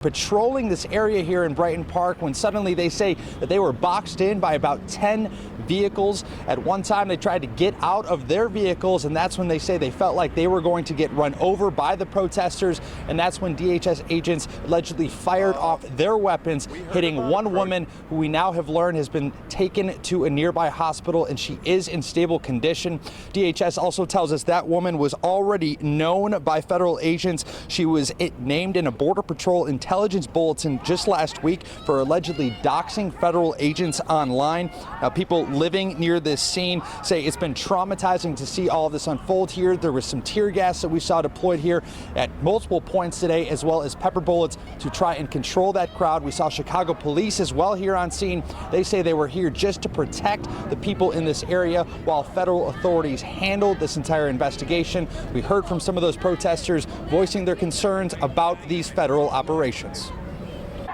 patrolling this area here in Brighton Park when suddenly they say that they were boxed in by about 10 vehicles. At one time they tried to get out of their vehicles, and that's when they say they felt like they were going to get run over by the protesters, and that's when DHS agents allegedly fired off their weapons, hitting one woman who we now have learned has been taken to a nearby hospital and she is in stable condition. DHS also tells us that woman was already known by federal agents. She was named in a Border Patrol intelligence bulletin just last week for allegedly doxing federal agents online. Now, people living near this scene say it's been traumatizing to see all of this unfold here. There was some tear gas that we saw deployed here at multiple points today, as well as pepper bullets to try and control that crowd. We saw Chicago police as well here on scene. They say they were here just to protect the people in this area while federal authorities handled this entire investigation. We heard from some of those protesters voicing their concerns about these federal operations.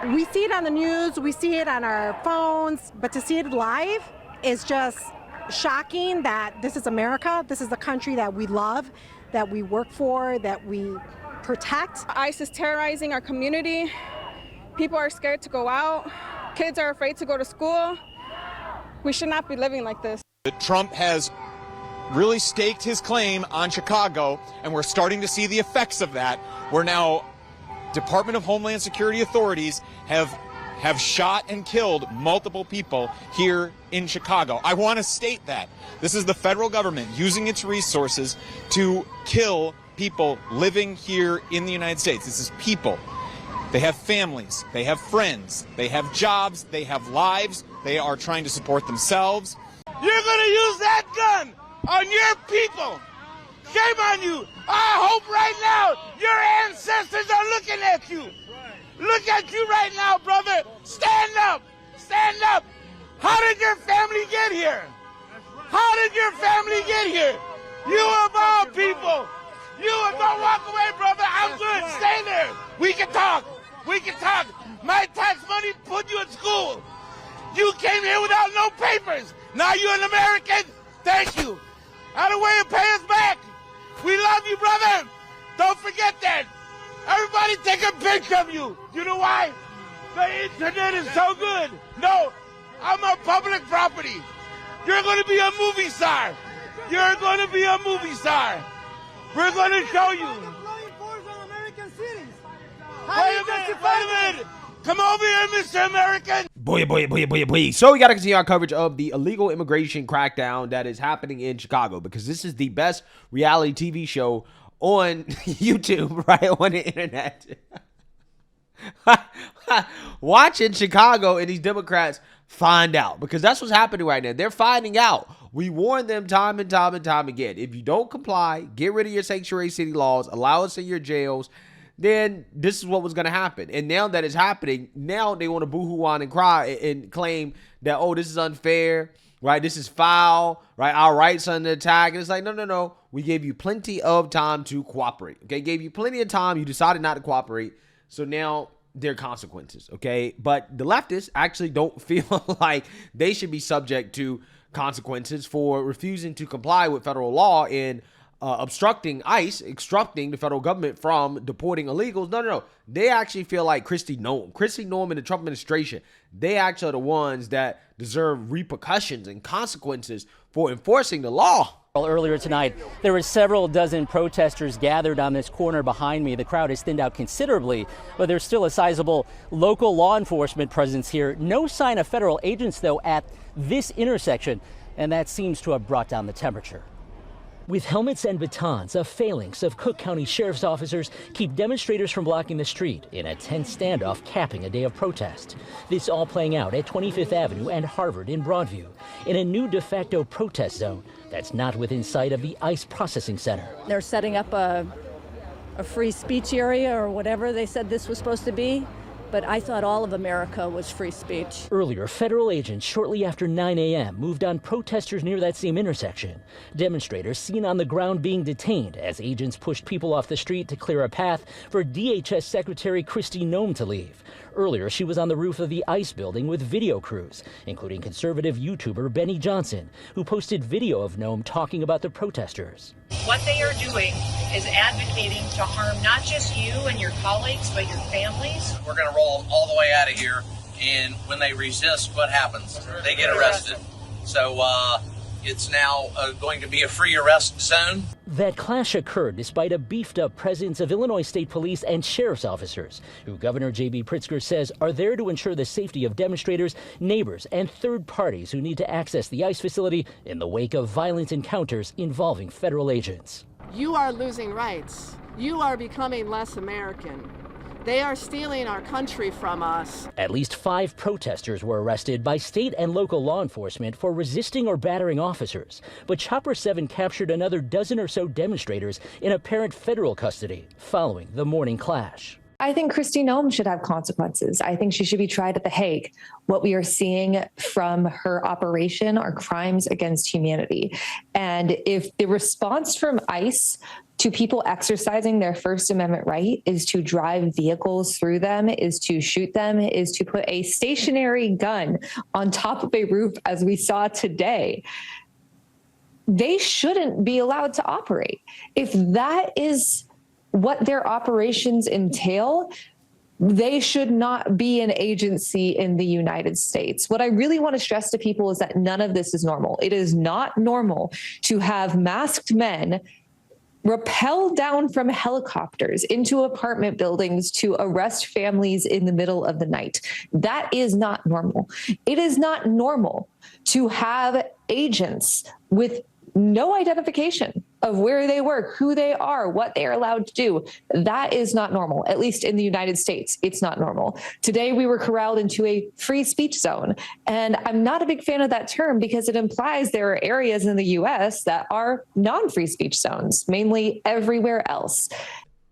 We see it on the news, we see it on our phones, but to see it live is just shocking that this is America. This is the country that we love, that we work for, that we protect. ICE is terrorizing our community. People are scared to go out. Kids are afraid to go to school. We should not be living like this. Trump has really staked his claim on Chicago, and we're starting to see the effects of that. We're now Department of Homeland Security authorities have shot and killed multiple people here in Chicago. I want to state that. This is the federal government using its resources to kill people living here in the United States. This is people. They have families, they have friends, they have jobs, they have lives, they are trying to support themselves. You're going to use that gun on your people. Shame on you. I hope right now your ancestors are looking at you. Look at you right now, brother. Stand up. Stand up. How did your family get here? How did your family get here? You of all people. Don't walk away, brother. I'm good. Stay there. We can talk. We can talk. My tax money put you in school. You came here without no papers. Now you're an American. Thank you. Out of the way and pay us back. We love you, brother. Don't forget that. Everybody take a picture of you. You know why? The internet is so good. No, I'm on public property. You're going to be a movie star. You're going to be a movie star. We're going to show you. Wait a minute. Come over here, Mr. American. Boy. So we got to continue our coverage of the illegal immigration crackdown that is happening in Chicago, because this is the best reality TV show on YouTube, right, on the internet. Watching Chicago and these Democrats find out, because that's what's happening right now. They're finding out. We warn them time and time again. If you don't comply, get rid of your sanctuary city laws, allow us in your jails, then this is what was going to happen. And now that it's happening, now they want to boo-hoo on and cry and claim that, oh, this is unfair, right? This is foul, right? Our rights are under attack. And it's like, no. We gave you plenty of time to cooperate, okay? Gave you plenty of time. You decided not to cooperate. So now there are consequences, okay? But the leftists actually don't feel like they should be subject to consequences for refusing to comply with federal law and obstructing ICE, obstructing the federal government from deporting illegals. No. They actually feel like Kristi Noem and the Trump administration, they actually are the ones that deserve repercussions and consequences for enforcing the law. Earlier tonight, there were several dozen protesters gathered on this corner behind me. The crowd has thinned out considerably, but there's still a sizable local law enforcement presence here. No sign of federal agents, though, at this intersection, and that seems to have brought down the temperature. With helmets and batons, a phalanx of Cook County Sheriff's officers keep demonstrators from blocking the street in a tense standoff capping a day of protest. This all playing out at 25th Avenue and Harvard in Broadview in a new de facto protest zone that's not within sight of the ICE processing center. They're setting up a free speech area or whatever they said this was supposed to be. But I thought all of America was free speech. Earlier, federal agents shortly after 9 a.m. moved on protesters near that same intersection. Demonstrators seen on the ground being detained as agents pushed people off the street to clear a path for DHS Secretary Kristi Noem to leave. Earlier, she was on the roof of the ICE building with video crews, including conservative YouTuber Benny Johnson, who posted video of Noem talking about the protesters. What they are doing is advocating to harm not just you and your colleagues, but your families. We're going to roll them all the way out of here, and when they resist, what happens? They get arrested. So it's now going to be a free arrest zone. That clash occurred despite a beefed-up presence of Illinois State Police and sheriff's officers, who Governor J.B. Pritzker says are there to ensure the safety of demonstrators, neighbors, and third parties who need to access the ICE facility in the wake of violent encounters involving federal agents. You are losing rights. You are becoming less American. They are stealing our country from us. At least 5 protesters were arrested by state and local law enforcement for resisting or battering officers. But Chopper 7 captured another dozen or so demonstrators in apparent federal custody following the morning clash. I think Kristi Noem should have consequences. I think she should be tried at The Hague. What we are seeing from her operation are crimes against humanity. And if the response from ICE to people exercising their First Amendment right is to drive vehicles through them, is to shoot them, is to put a stationary gun on top of a roof, as we saw today, they shouldn't be allowed to operate. If that is what their operations entail, they should not be an agency in the United States. What I really want to stress to people is that none of this is normal. It is not normal to have masked men rappel down from helicopters into apartment buildings to arrest families in the middle of the night. That is not normal. It is not normal to have agents with no identification of where they work, who they are, what they are allowed to do. That is not normal. At least in the United States, it's not normal. Today, we were corralled into a free speech zone. And I'm not a big fan of that term because it implies there are areas in the US that are non-free speech zones, mainly everywhere else.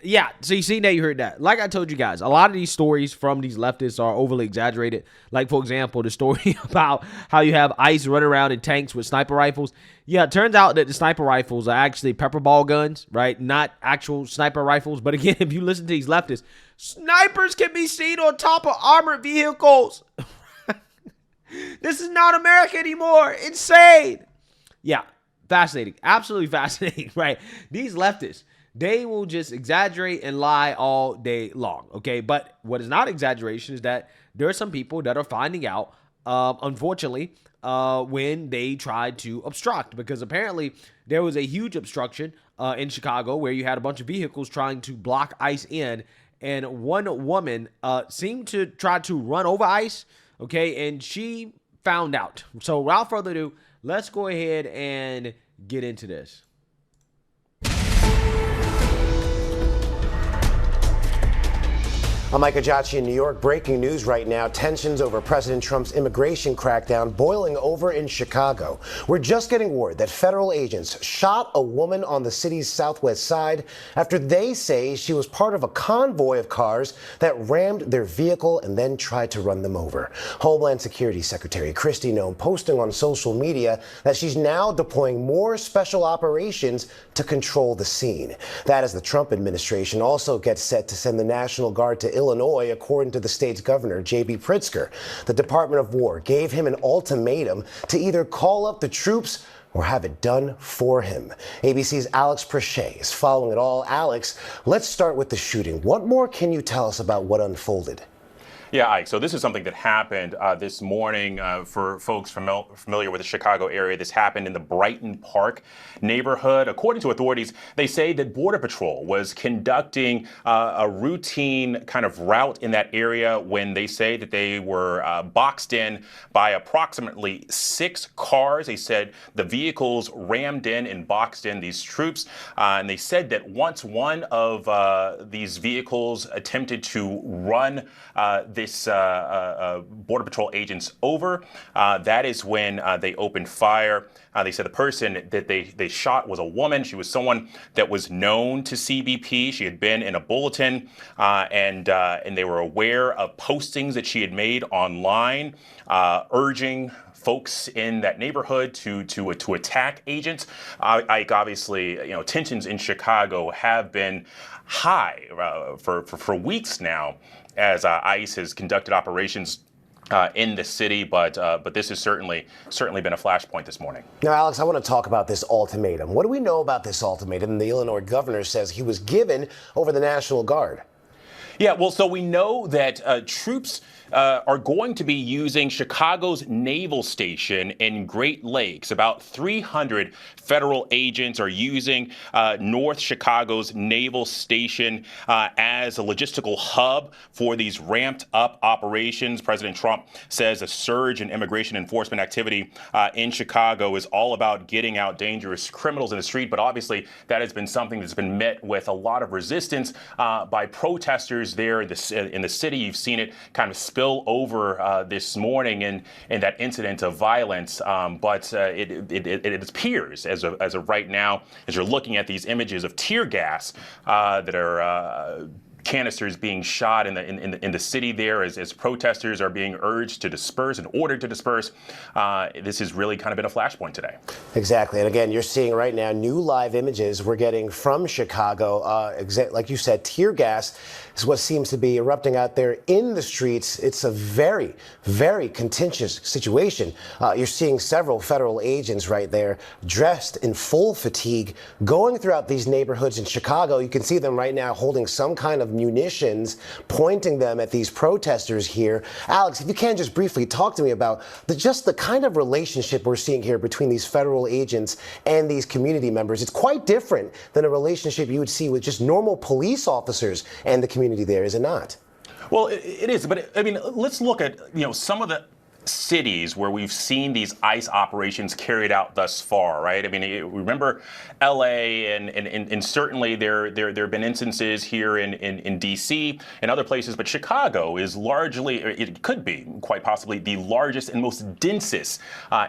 Yeah, so you see that, you heard that. Like I told you guys, a lot of these stories from these leftists are overly exaggerated. Like, for example, the story about how you have ICE running around in tanks with sniper rifles. Yeah, it turns out that the sniper rifles are actually pepper ball guns, right? Not actual sniper rifles. But again, if you listen to these leftists, snipers can be seen on top of armored vehicles. This is not America anymore. Insane. Yeah, fascinating. Absolutely fascinating, right? These leftists, they will just exaggerate and lie all day long, okay? But what is not exaggeration is that there are some people that are finding out, unfortunately, when they tried to obstruct, because apparently there was a huge obstruction in Chicago where you had a bunch of vehicles trying to block ICE in, and one woman seemed to try to run over ICE, okay? And she found out. So without further ado, let's go ahead and get into this. I'm Mike Ajachi in New York. Breaking news right now. Tensions over President Trump's immigration crackdown boiling over in Chicago. We're just getting word that federal agents shot a woman on the city's southwest side after they say she was part of a convoy of cars that rammed their vehicle and then tried to run them over. Homeland Security Secretary Kristi Noem posting on social media that she's now deploying more special operations to control the scene. That as the Trump administration also gets set to send the National Guard to Illinois, according to the state's governor, J.B. Pritzker. The Department of War gave him an ultimatum to either call up the troops or have it done for him. ABC's Alex Prechet is following it all. Alex, let's start with the shooting. What more can you tell us about what unfolded? Yeah, Ike, so this is something that happened this morning for folks familiar with the Chicago area. This happened in the Brighton Park neighborhood. According to authorities, they say that Border Patrol was conducting a routine kind of route in that area when they say that they were boxed in by approximately 6 cars. They said the vehicles rammed in and boxed in these troops. And they said that once one of these vehicles attempted to run this Border Patrol agents over, that is when they opened fire. They said the person that they shot was a woman. She was someone that was known to CBP. She had been in a bulletin, and they were aware of postings that she had made online, urging folks in that neighborhood to attack agents. Obviously, tensions in Chicago have been high for weeks now, as ICE has conducted operations in the city, but this has certainly been a flashpoint this morning. Now, Alex, I want to talk about this ultimatum. What do we know about this ultimatum the Illinois governor says he was given over the National Guard? Yeah, well, so we know that troops are going to be using Chicago's naval station in Great Lakes. About 300 federal agents are using North Chicago's naval station as a logistical hub for these ramped up operations. President Trump says a surge in immigration enforcement activity in Chicago is all about getting out dangerous criminals in the street. But obviously, that has been something that's been met with a lot of resistance by protesters there in the city. You've seen it kind of spill over this morning in that incident of violence. But it appears as of right now, as you're looking at these images of tear gas that are canisters being shot in the city there as protesters are being urged to disperse and ordered to disperse. This has really kind of been a flashpoint today. Exactly. And again, you're seeing right now new live images we're getting from Chicago. Like you said, tear gas is what seems to be erupting out there in the streets. It's a very, very contentious situation. You're seeing several federal agents right there dressed in full fatigue going throughout these neighborhoods in Chicago. You can see them right now holding some kind of munitions, pointing them at these protesters here. Alex, if you can just briefly talk to me about just the kind of relationship we're seeing here between these federal agents and these community members. It's quite different than a relationship you would see with just normal police officers and the community there, is it not? Well, it is, but I mean, let's look at some of the cities where we've seen these ICE operations carried out thus far, right? I mean, remember LA and certainly there have been instances here in DC and other places, but Chicago is largely, it could be quite possibly the largest and most densest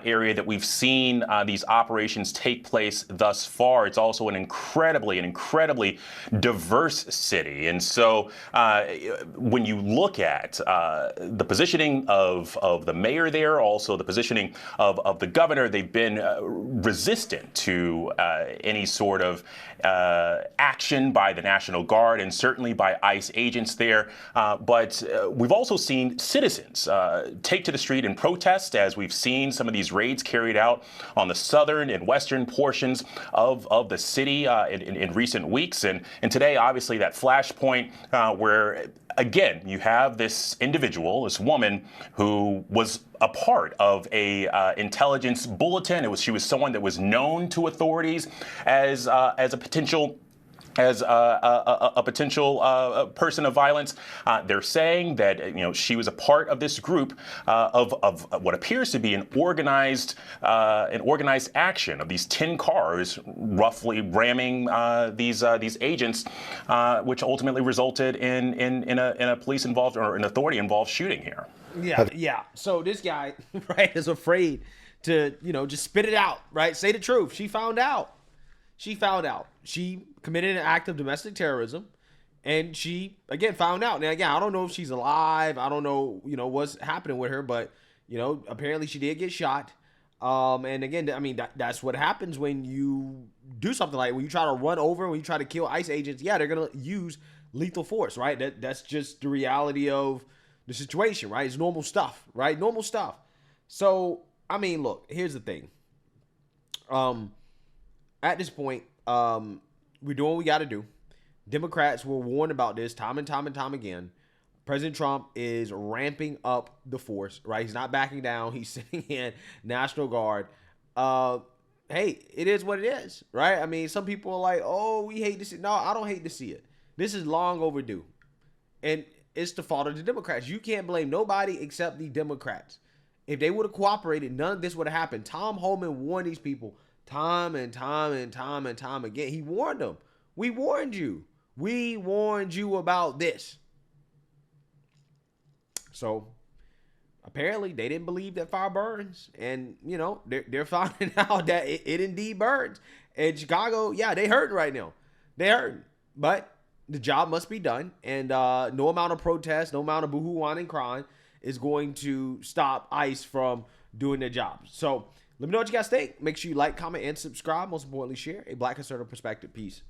area that we've seen these operations take place thus far. It's also an incredibly diverse city. And so when you look at the positioning of the mayor there, also the positioning of the governor, they've been resistant to any sort of action by the National Guard and certainly by ICE agents there. But we've also seen citizens take to the street and protest, as we've seen some of these raids carried out on the southern and western portions of the city in recent weeks. And today, obviously, that flashpoint where, again, you have this individual, this woman who was a part of a intelligence bulletin. She was someone that was known to authorities as a potential person of violence. They're saying that she was a part of this group of what appears to be an organized action of these 10 cars roughly ramming these agents, which ultimately resulted in a police involved or an authority involved shooting here. Yeah. So this guy, right, is afraid to just spit it out, right? Say the truth. She found out. She committed an act of domestic terrorism, and she, again, found out. Now, again, I don't know if she's alive. I don't know, what's happening with her, but, apparently she did get shot. And again, I mean, that's what happens when you do something like when you try to run over, when you try to kill ICE agents. Yeah, they're going to use lethal force, right? That's just the reality of the situation, right? It's normal stuff, right? Normal stuff. So, I mean, look, here's the thing. At this point, we're doing what we got to do. Democrats were warned about this time and time again. President Trump is ramping up the force, right? He's not backing down. He's sending in National Guard. Hey, it is what it is, right? I mean, some people are like, oh, we hate to see it. No, I don't hate to see it. This is long overdue. And it's the fault of the Democrats. You can't blame nobody except the Democrats. If they would have cooperated, none of this would have happened. Tom Homan warned these people time and time again. He warned them. We warned you. We warned you about this. So apparently they didn't believe that fire burns. And, they're finding out that it indeed burns. And Chicago, yeah, they hurting right now. They hurting. But the job must be done. And no amount of protest, no amount of boohoo, whining, and crying is going to stop ICE from doing their job. So let me know what you guys think. Make sure you like, comment, and subscribe. Most importantly, share a Black conservative perspective. Peace.